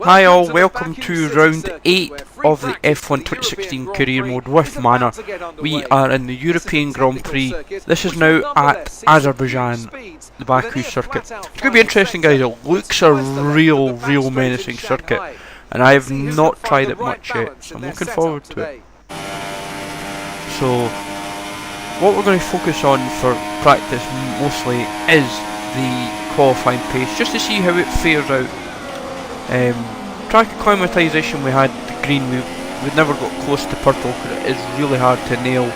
Hi all, welcome to round 8 of the F1 2016 career mode with Manor. We are in the European Grand Prix. This is now at Azerbaijan, the Baku circuit. It's going to be interesting, guys. It looks a real menacing circuit, and I have not tried it much yet, so I'm looking forward to it. So what we're going to focus on for practice mostly is the qualifying pace, just to see how it fares out. Track acclimatisation, we had the green, we never got close to purple because it is really hard to nail,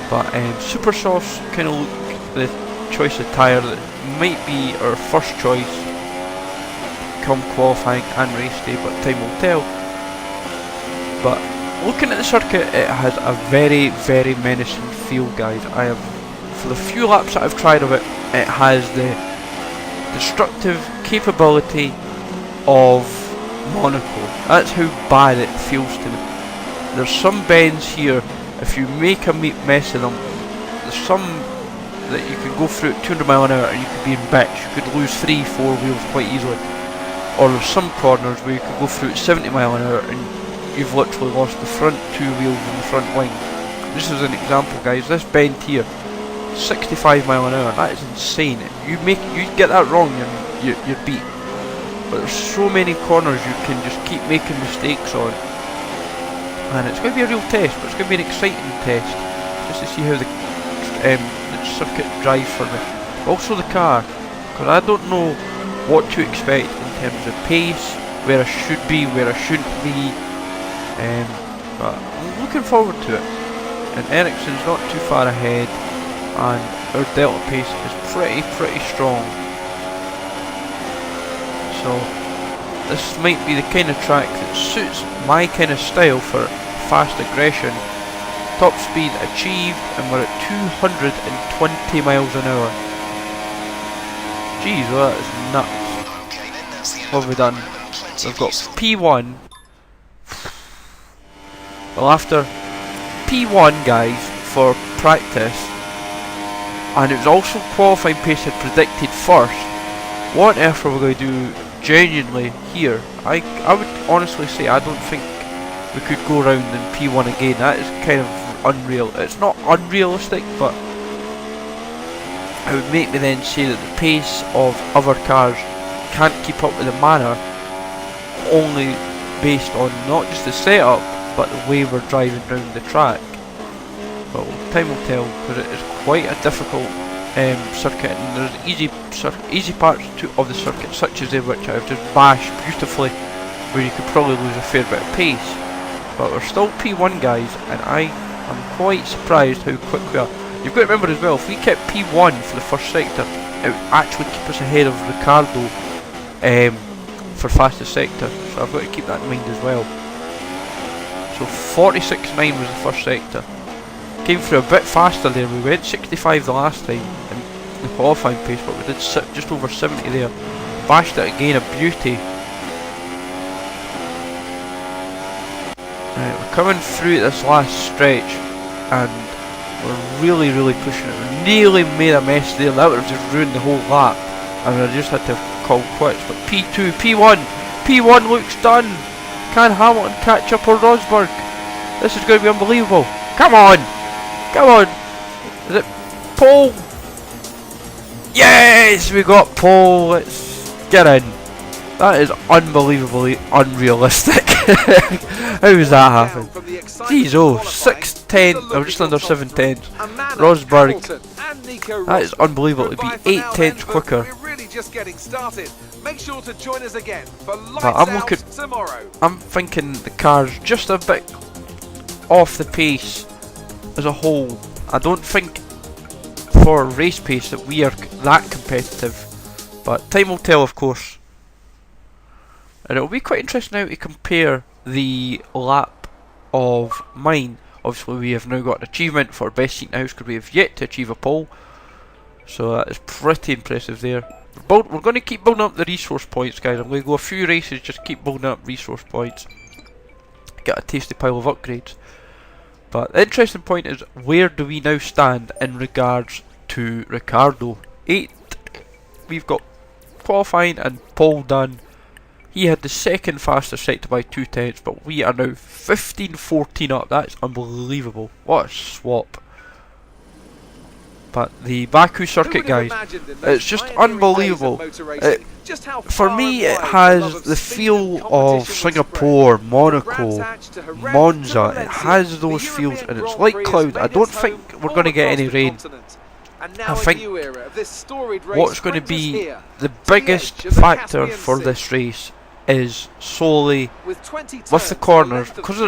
but super softs kind of look the choice of tyre that might be our first choice come qualifying and race day, but time will tell. But looking at the circuit, it has a very menacing feel, guys. I have, for the few laps that I've tried of it, it has the destructive capability of Monaco. That's how bad it feels to me. There's some bends here, if you make a mess of them, there's some that you can go through at 200 mile an hour and you could be in bits. You could lose 3-4 wheels quite easily. Or there's some corners where you could go through at 70 mile an hour and you've literally lost the front 2 wheels and the front wing. This is an example, guys. This bend here, 65 mile an hour, that is insane. You get that wrong and you're beat. But there's so many corners you can just keep making mistakes on, and it's going to be a real test, but it's going to be an exciting test, just to see how the circuit drives for me. Also the car, because I don't know what to expect in terms of pace, where I should be, where I shouldn't be, but I'm looking forward to it. And Ericsson's not too far ahead, and our delta pace is pretty strong. So this might be the kind of track that suits my kind of style for fast aggression. Top speed achieved, and we're at 220 miles an hour. Jeez, well, that is nuts. What have we done? We've got P1. Well, after P1, guys, for practice, and it was also qualifying pace had predicted first. What on earth are we going to do genuinely here? I would honestly say I don't think we could go round in P1 again. That is kind of unreal. It's not unrealistic, but it would make me then say that the pace of other cars can't keep up with the Manor, only based on not just the setup but the way we're driving around the track. But time will tell, because it is quite a difficult circuit, and there's easy parts of the circuit, such as which I've just bashed beautifully, where you could probably lose a fair bit of pace. But we're still P1, guys, and I am quite surprised how quick we are. You've got to remember as well, if we kept P1 for the first sector, it would actually keep us ahead of Ricardo for fastest sector, so I've got to keep that in mind as well. So 46.9 was the first sector. Came through a bit faster there. We went 65 the last time in the qualifying pace, but we did just over 70 there. Bashed it again, a beauty. Right, we're coming through this last stretch, and we're really pushing it. We nearly made a mess there. That would have just ruined the whole lap, and I just had to call quits. But P2, P1 looks done. Can Hamilton catch up on Rosberg? This is going to be unbelievable. Come on! Is it pole? Yes, we got pole. Let's get in. That is unbelievably unrealistic. How does that happen? Jeez, oh, 6/10, or just under 7/10. Rosberg. That is unbelievable. It'd be 8/10 quicker. But I'm thinking the car's just a bit off the pace as a whole. I don't think for race pace that we are that competitive, but time will tell, of course. And it'll be quite interesting now to compare the lap of mine. Obviously we have now got an achievement for best seat in the house because we have yet to achieve a pole, so that is pretty impressive there. We're going to keep building up the resource points, guys. I'm going to go a few races, just keep building up resource points, get a tasty pile of upgrades. But the interesting point is, where do we now stand in regards to Ricardo? 8. We've got qualifying and pole done. He had the second fastest sector by 2/10, but we are now 15-14 up. That's unbelievable. What a swap. But the Baku circuit, guys, it's just unbelievable. For me, it has the feel of Singapore, Monaco, Monza. It has those feels, and it's like cloud. I don't think we're going to get any rain. I think what's going to be the biggest factor for this race is solely with the corners, because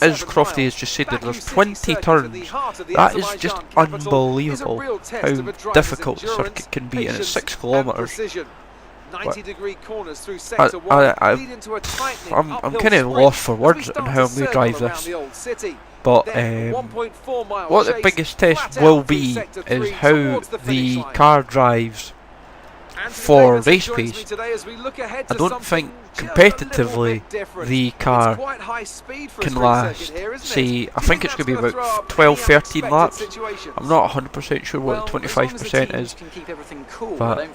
as Crofty has just said, there's 20 turns. That is just unbelievable how difficult the circuit can be, and it's 6 kilometres. I'm kind of lost for words on how I'm going to drive this. But what the biggest test will be is how the car drives for race pace. I don't think competitively the car can last, say, I think it's going to be about 12-13 laps. I'm not 100% sure what the 25% is, but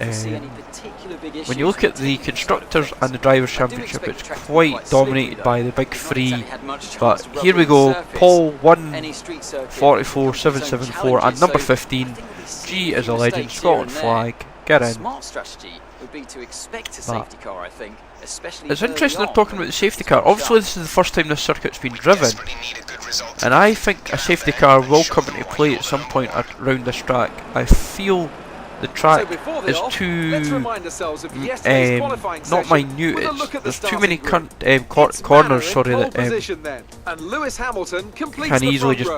when you look at the Constructors and the Drivers' Championship, it's quite dominated by the big three. But here we go, Paul 1:44.774 and number 15, G is a legend, Scotland flag. Get in. Would be to expect a safety car, I think, especially it's interesting they're talking about the safety car. Obviously this is the first time this circuit's been driven, and I think a safety car will come into play at some point around this track. I feel the track is too not minute, there's too many corners, sorry, that can easily just,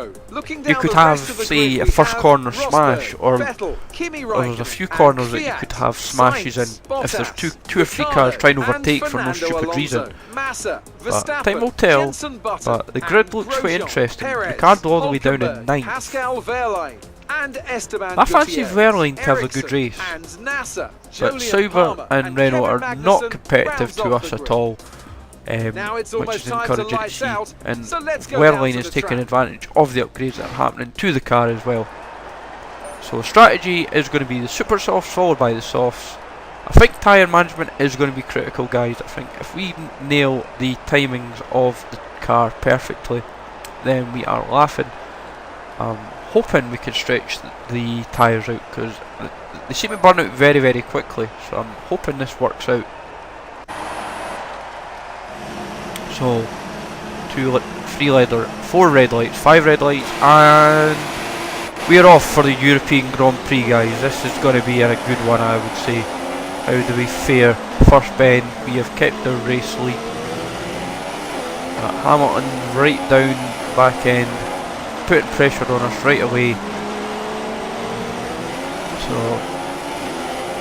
you could have, say, a first corner smash, or there's a few corners that you could have smashes in if there's two or three cars trying to overtake for no stupid reason. But time will tell. But the grid looks quite interesting. Ricardo all the way down in 9th. I fancy Verline to have a good race, but Sauber and Renault are not competitive to us at all, which is encouraging to see, and Verline is taking advantage of the upgrades that are happening to the car as well. So strategy is going to be the super softs followed by the softs. I think tyre management is going to be critical, guys. I think if we nail the timings of the car perfectly, then we are laughing. Hoping we can stretch the tyres out, because they seem to burn out very, very quickly, so I'm hoping this works out. So 4 red lights, 5 red lights, and we're off for the European Grand Prix, guys. This is going to be a good one, I would say. How do we fare? First bend, we have kept the race lead. Hamilton right down back end, putting pressure on us right away. So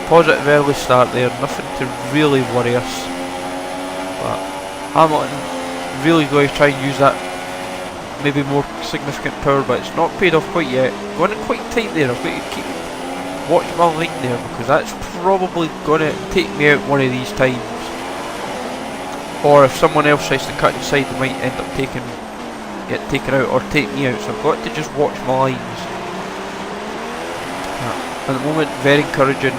positive early start there, nothing to really worry us. But Hamilton really going to try and use that maybe more significant power, but it's not paid off quite yet. Going in quite tight there. I've got to keep watch my line there, because that's probably going to take me out one of these times. Or if someone else tries to cut inside, they might end up get taken out or take me out, so I've got to just watch my lines. At the moment, very encouraging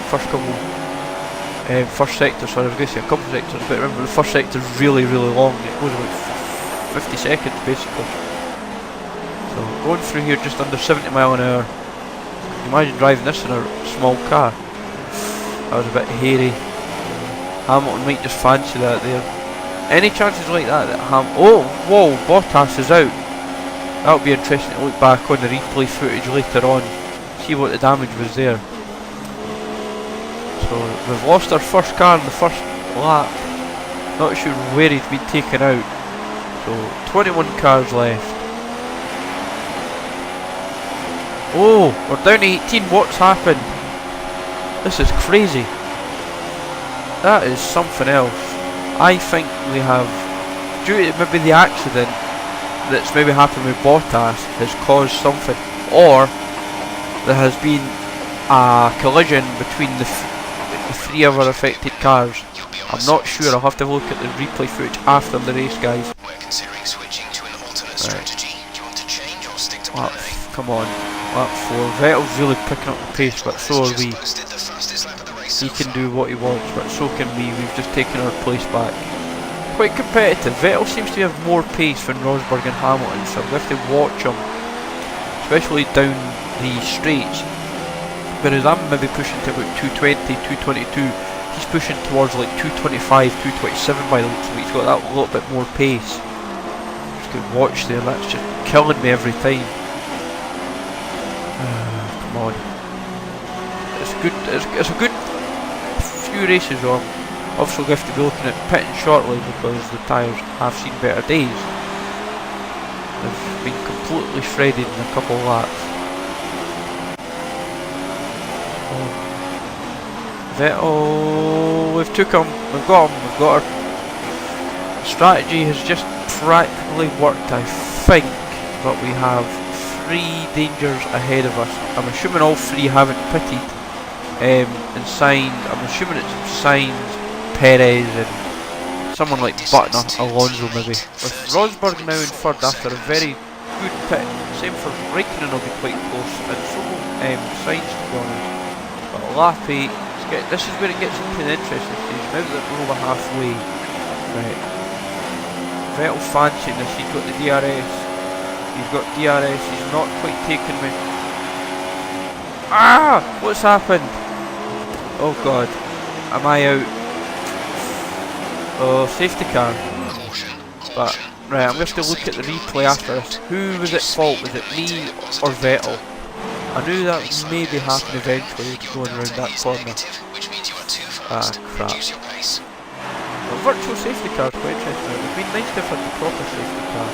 first sector, sorry, I was going to say a couple of sectors, but remember the first sector is really, really long. It goes about 50 seconds basically. So going through here just under 70 miles an hour. Can you imagine driving this in a small car? That was a bit hairy. Hamilton might just fancy that there. Any chances like that oh, whoa, Bottas is out. That would be interesting to look back on the replay footage later on, see what the damage was there. So we've lost our first car in the first lap. Not sure where he's been taken out. So 21 cars left. Oh, we're down to 18. What's happened? This is crazy. That is something else. I think we have, due to maybe the accident that's maybe happened with Bottas, has caused something, or there has been a collision between the 3 other affected cars. I'm not sure, I'll have to look at the replay footage after the race, guys. We're considering switching to an alternate strategy. Do you want to change or stick to what come on, lap 4. Vettel's really picking up the pace, but so are we. so he can do what he wants, but so can we. We've just taken our place back. Quite competitive. Vettel seems to have more pace than Rosberg and Hamilton, so we have to watch him, especially down the straights. Whereas I'm maybe pushing to about 220, 222. He's pushing towards like 225, 227 by the looks of it. He's got that little bit more pace. Just good watch there. That's just killing me every time. Come on. It's good. It's a good few races on. Obviously, we have to be looking at pitting shortly because the tyres have seen better days. They've been completely shredded in a couple of laps. Vettel, we've took him, we've got him, we've got our strategy has just practically worked, I think, but we have 3 dangers ahead of us. I'm assuming all 3 haven't pitted and signed. I'm assuming it's Sainz, Perez and someone like Button or Alonso maybe. With Rosberg now in third after a very good pit, same for Raikkonen will be quite close, and so will Sainz to be honest. But lap 8, this is where it gets into the interesting stage, now that we're over halfway. Right. Vettel fancying this, he's got the DRS. He's got DRS, he's not quite taken me. Ah! What's happened? Oh god. Am I out? Oh, safety car. But, right, I'm going to have to look at the replay after this. Who was at fault? Was it me or Vettel? I knew that would maybe happen eventually going around that corner. Ah, crap. A virtual safety car is quite interesting. It would have been nice to have had the proper safety car.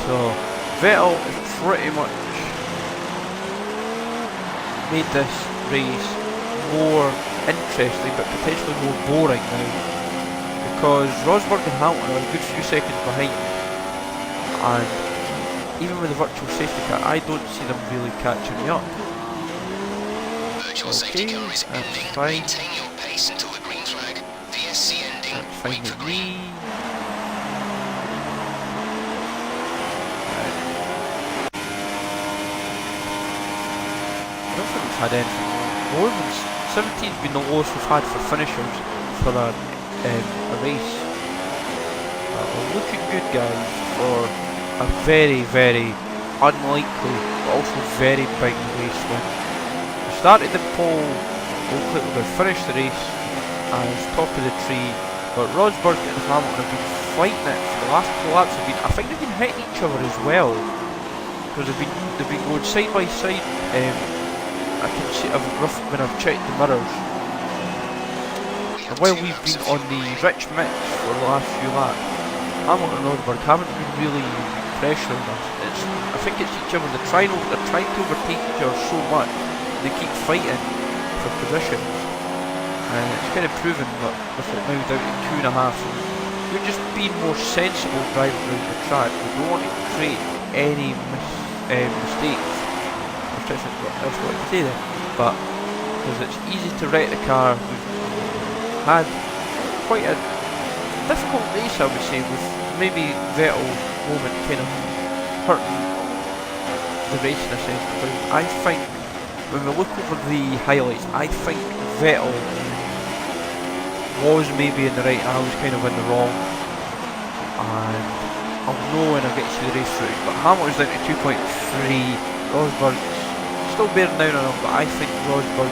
So, Vettel has pretty much made this race more interesting but potentially more boring now, because Rosberg and Hamilton are a good few seconds behind, and even with the virtual safety car I don't see them really catching me up. Okay, that's fine. That's fine with me. I don't think we've had anything more than 17's been the lowest we've had for finishers for a race. We're looking good, guys, for a very, very unlikely but also very big race win. We started the pole, looked like we're going to finish the race as top of the tree, but Rosberg and Hamilton have been fighting it for the last couple laps. I think they've been hitting each other as well, because they've been going side by side. I can see when I've checked the mirrors. And while we've been on the rich mix for the last few laps, Hamilton and Rosberg haven't been really pressuring us. I think it's each other. They're trying to overtake each other so much. They keep fighting for positions, and it's kind of proven that with it now down to 2.5. We're just being more sensible driving around the track. We don't want to create any mistakes. That's what I say there, but because it's easy to wreck the car. We've had quite a difficult race, I would say, with maybe Vettel's moment kind of hurting the race in a sense, because I think when we look over the highlights, I think Vettel was maybe in the right and I was kind of in the wrong, and I'll know when I get to the race footage. But Hamilton's down to 2.3, Rosberg still bearing down on him, but I think Rosberg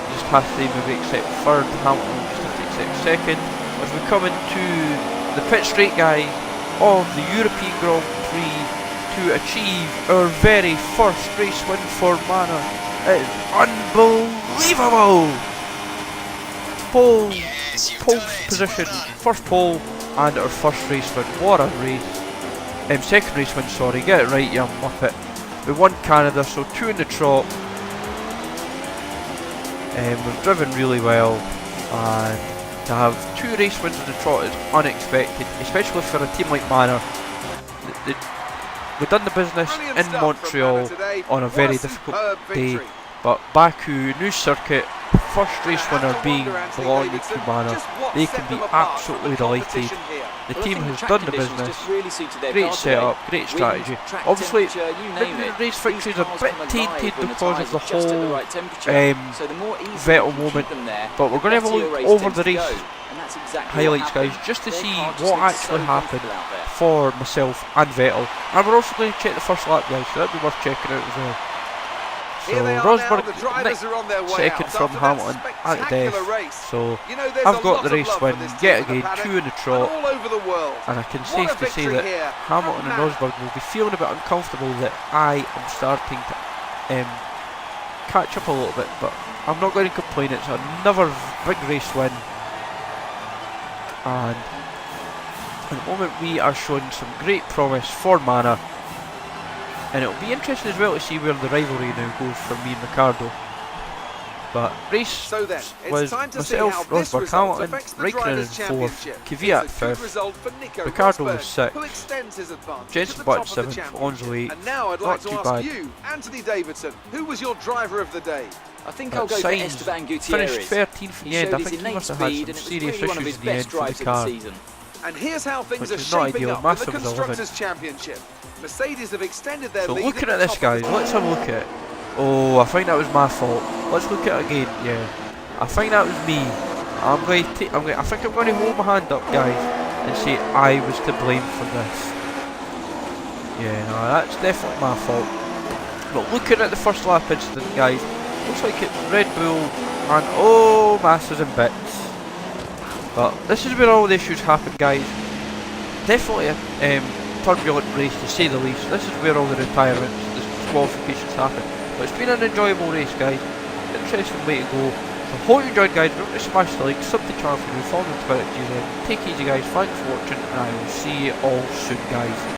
just has to maybe accept third, Hamilton just has to accept second. As we come into the pit straight, guys, of the European Grand Prix to achieve our very first race win for Manor. It is unbelievable! Pole position, first pole, and our first race win. What a race! Second race win, sorry, get it right, you muppet. We won Canada, so 2 in the trot. We've driven really well, and to have 2 race wins in the trot is unexpected, especially for a team like Manor. We've done the business in Montreal on a very difficult day, but Baku, new circuit, first race winner being belonging to Manor, they can be absolutely delighted. The team has done the business. Great setup, great strategy. Obviously, maybe the race victories are a bit tainted because of the whole Vettel moment, but we're going to have a look over the race highlights, guys, just to see what actually happened for myself and Vettel, and we're also going to check the first lap, guys, so that'd be worth checking out as well. So Rosberg next second from Hamilton at death, so I've got the race win yet again, 2 in the trot, and I can safely say that Hamilton and Rosberg will be feeling a bit uncomfortable that I am starting to catch up a little bit, but I'm not going to complain. It's another big race win, and at the moment we are showing some great promise for Manor, and it'll be interesting as well to see where the rivalry now goes for me and Ricardo. But race was myself, Rosberg, Hamilton, Raikkonen in 4th, Kvyat 5th, Ricardo was 6th, Jensen Button 7th, Alonso 8th, not too bad. Anthony Davidson, who was your driver of the day? I think I'll go for Esteban Gutierrez. Finished 13th in the end. I think he must have had some serious issues in the end for the car. And here's how things Which are is not shaping ideal. up in the Massive was 11th. Constructors' Championship. Mercedes have extended their So lead looking at at this, guys, let's have a look at it. Oh, I think that was my fault. Let's look at it again. Yeah, I think that was me. I think I'm going to hold my hand up, guys, and say I was to blame for this. Yeah, no, that's definitely my fault. But looking at the first lap incident, guys, looks like it's Red Bull and oh, Masses and bits. But this is where all the issues happen, guys. Definitely a turbulent race, to say the least. This is where all the retirements, the disqualifications happen. But it's been an enjoyable race, guys. Interesting way to go. So hope you enjoyed, guys. Remember to smash the like, sub the channel for me, follow me on Twitter, Take it easy, guys. Thanks for watching, and I will see you all soon, guys.